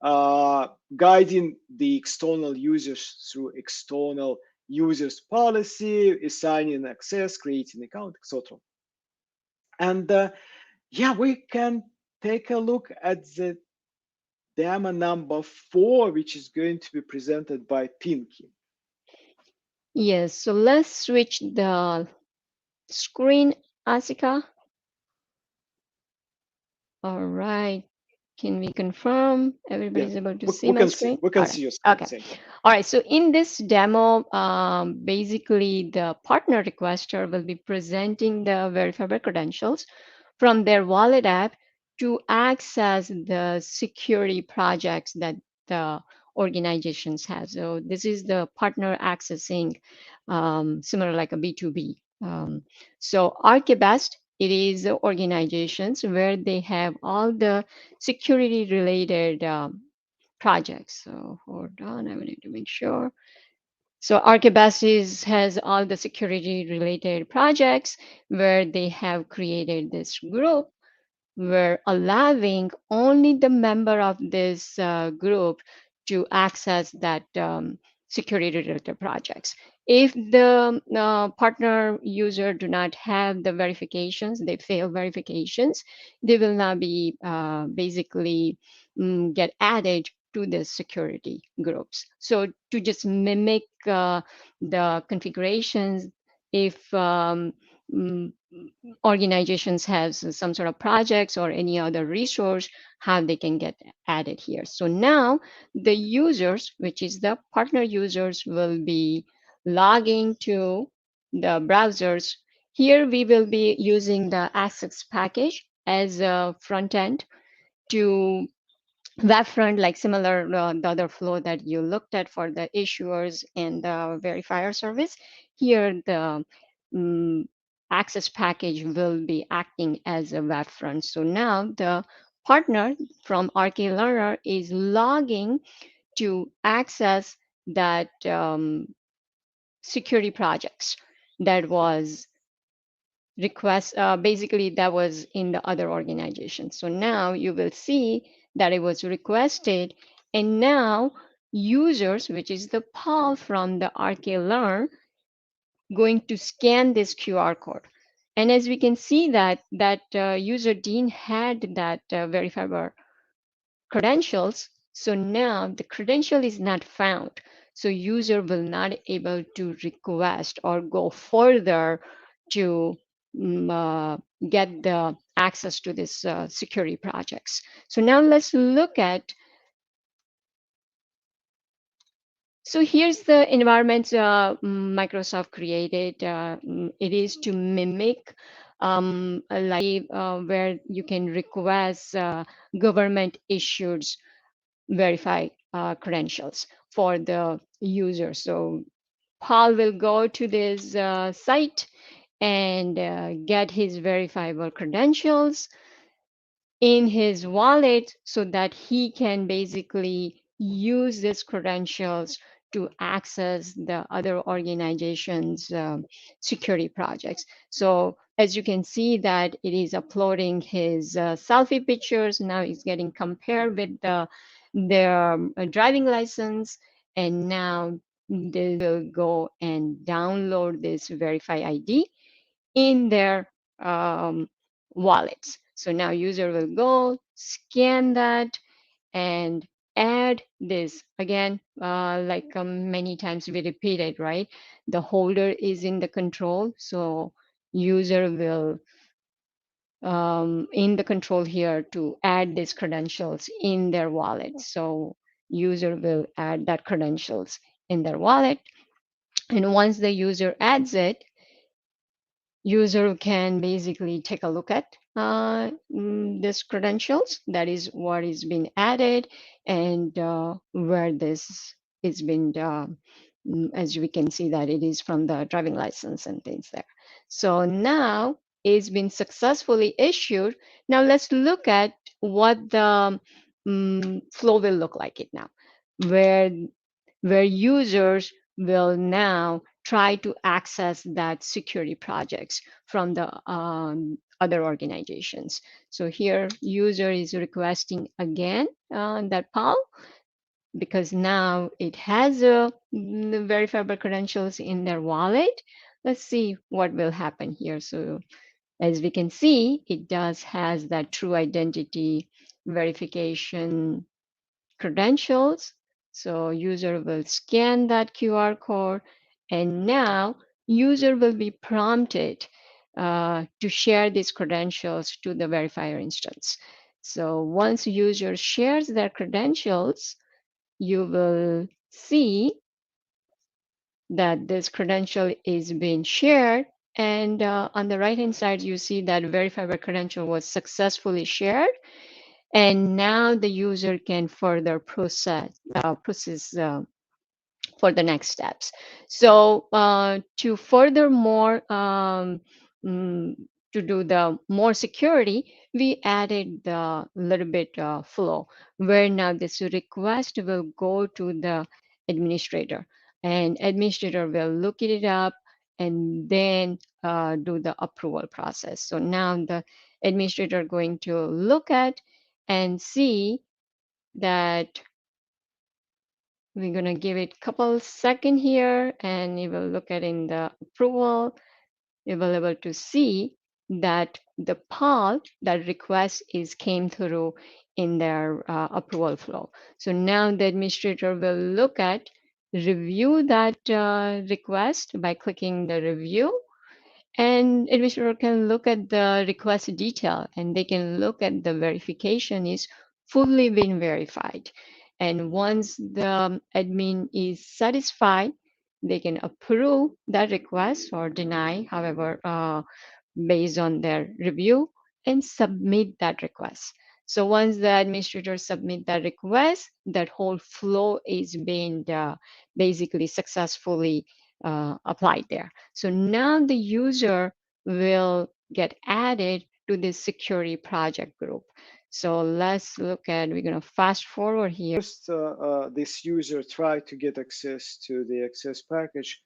guiding the external users through external users policy, assigning access, creating account, etc. And yeah, we can take a look at the demo number 4, which is going to be presented by Pinky. Yes, so let's switch the screen, Asika. All right. Can we confirm Yeah, everybody's able to we, see we my can see screen? we can All see right. your screen. Okay. Thank you. All right. So in this demo, basically the partner requester will be presenting the verifiable credentials from their wallet app to access the security projects that the organizations have. So this is the partner accessing, similar like a B2B. So Archibest, it is organizations where they have all the security related projects. So hold on, I need to make sure. So Archibest has all the security related projects where they have created this group, we're allowing only the member of this group to access that security related projects. If the partner user do not have the verifications, they fail verifications, they will not be basically get added to the security groups. So to just mimic the configurations, if mm, organizations have some sort of projects or any other resource, how they can get added here. So now the users, which is the partner users, will be logging to the browsers. Here we will be using the access package as a front end to web front, like similar the other flow that you looked at for the issuers and the verifier service. Here the um, access package will be acting as a web front. So now the partner from RK Learner is logging to access that security projects that was request, basically that was in the other organization. So now you will see that it was requested, and now users, which is the Paul from the RK-Learn, going to scan this QR code. And as we can see that user Dean had that verifiable credentials. So now the credential is not found. So user will not able to request or go further to get the access to this security projects. So now let's look at, so here's the environment Microsoft created. It is to mimic like where you can request government issued verify credentials for the user. So Paul will go to this site and get his verifiable credentials in his wallet so that he can basically use these credentials to access the other organization's security projects. So as you can see that it is uploading his selfie pictures. Now it's getting compared with their driving license. And now they will go and download this Verify ID in their wallets. So now user will go scan that and add this again, like many times we repeated, right? The holder is in the control. So user will in the control here to add these credentials in their wallet. So user will add that credentials in their wallet. And once the user adds it, user can basically take a look at this credentials. That is what is being added and where this is being, as we can see that it is from the driving license and things there. So now it's been successfully issued. Now let's look at what the flow will look like it now, where users will now try to access that security projects from the other organizations. So here user is requesting again that PAL, because now it has the verifiable credentials in their wallet. Let's see what will happen here. So as we can see, it does has that true identity verification credentials. So user will scan that QR code And now user will be prompted to share these credentials to the verifier instance. So once user shares their credentials, you will see that this credential is being shared. And on the right-hand side, you see that verifiable credential was successfully shared. And now the user can further process for the next steps. So to furthermore to do the more security, we added the little bit flow where now this request will go to the administrator, and administrator will look it up and then do the approval process. So now the administrator going to look at and see that we're going to give it a couple seconds here, and you will look at in the approval. You will be able to see that the PAL, that request is came through in their approval flow. So now the administrator will look at, review that request by clicking the review, and administrator can look at the request detail, and they can look at the verification is fully been verified. And once the admin is satisfied, they can approve that request or deny, however, based on their review, and submit that request. So once the administrator submit that request, that whole flow is being basically successfully applied there. So now the user will get added to this security project group. So let's look at, we're going to fast forward here. First, this user tried to get access to the access package,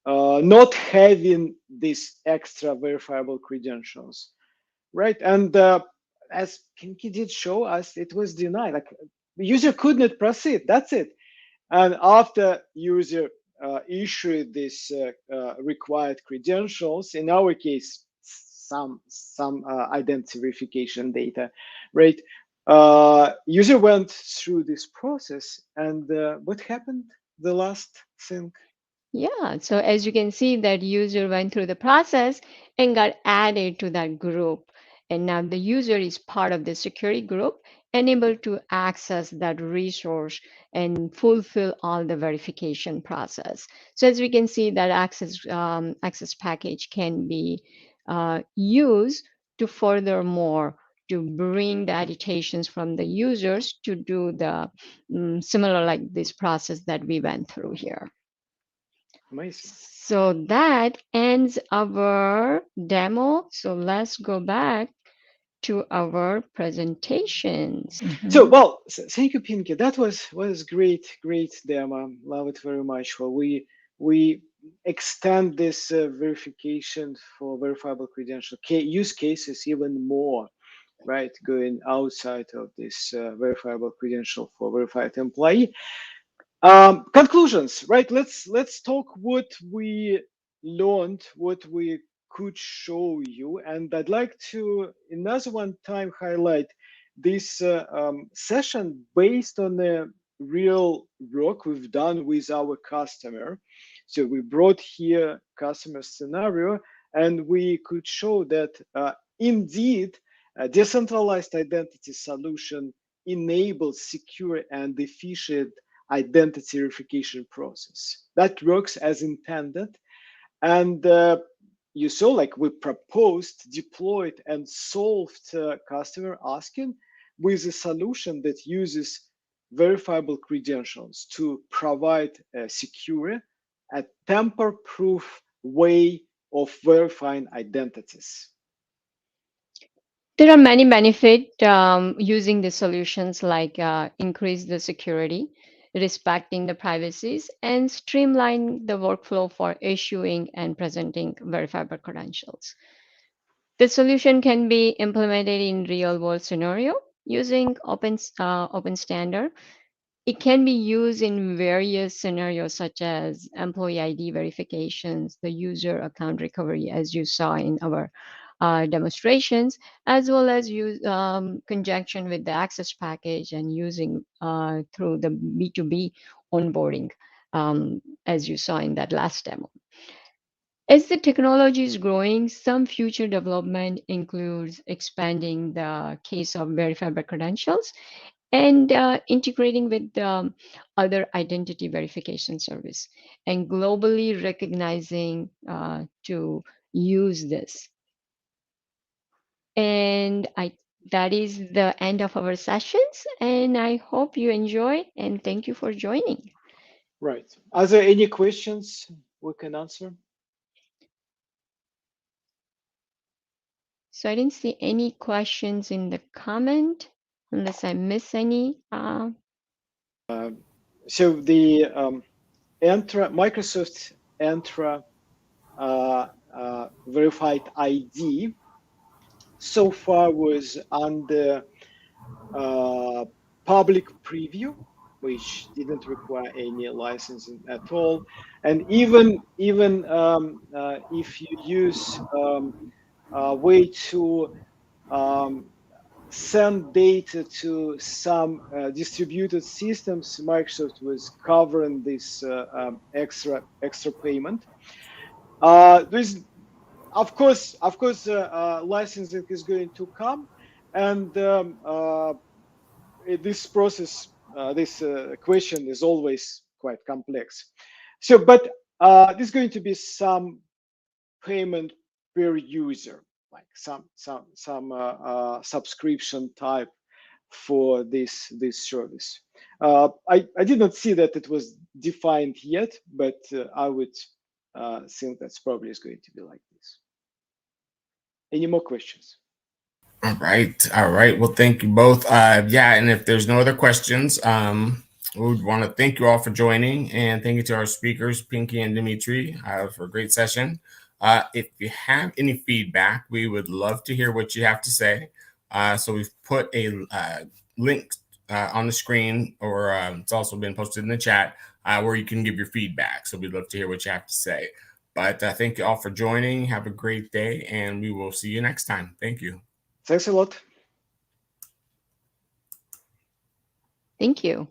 not having these extra verifiable credentials, right? And as Pinky did show us, it was denied. Like the user could not proceed. That's it. And after user issued this required credentials, in our case, some identity verification data, right? User went through this process, and what happened? The last thing. Yeah, so as you can see, that user went through the process and got added to that group. And now the user is part of the security group and able to access that resource and fulfill all the verification process. So as we can see, that access package can be used to furthermore to bring the attestations from the users to do the similar like this process that we went through here. Amazing. So that ends our demo. So let's go back to our presentations. So, well, thank you, Pinky. That was great demo. Love it very much. Well, we extend this verification for verifiable credential use cases even more, right? Going outside of this verifiable credential for verified employee. Conclusions, right? Let's talk what we learned, what we could show you, and I'd like to another one time highlight this session based on the real work we've done with our customer. So we brought here customer scenario, and we could show that indeed a decentralized identity solution enables secure and efficient identity verification process that works as intended. And you saw, like, we proposed, deployed, and solved customer asking with a solution that uses verifiable credentials to provide a secure, a tamper-proof way of verifying identities. There are many benefits using the solutions, like increase the security, respecting the privacies, and streamline the workflow for issuing and presenting verifiable credentials. The solution can be implemented in real-world scenario using open standard. It can be used in various scenarios such as employee ID verifications, the user account recovery, as you saw in our demonstrations, as well as use conjunction with the access package and using through the B2B onboarding as you saw in that last demo. As the technology is growing, some future development includes expanding the case of verifiable credentials and integrating with other identity verification service and globally recognizing to use this. And that is the end of our sessions, and I hope you enjoy, and thank you for joining. Right. Are there any questions we can answer? So I didn't see any questions in the comment, unless I miss any. So the Microsoft Entra Verified ID so far was under public preview, which didn't require any licensing at all. And even if you use a way to send data to some distributed systems, Microsoft was covering this extra payment. There's of course licensing is going to come, and this process, this question is always quite complex. So, but there's going to be some payment per user, like some subscription type for this service. I did not see that it was defined yet, but I would think that's probably is going to be like this. Any more questions? All right. All right. Well, thank you both. Yeah, and if there's no other questions, we would want to thank you all for joining, and thank you to our speakers, Pinky and Dimitri, for a great session. If you have any feedback, we would love to hear what you have to say. So we've put a link on the screen, or it's also been posted in the chat, where you can give your feedback. So we'd love to hear what you have to say. But thank you all for joining. Have a great day, and we will see you next time. Thank you. Thanks a lot. Thank you.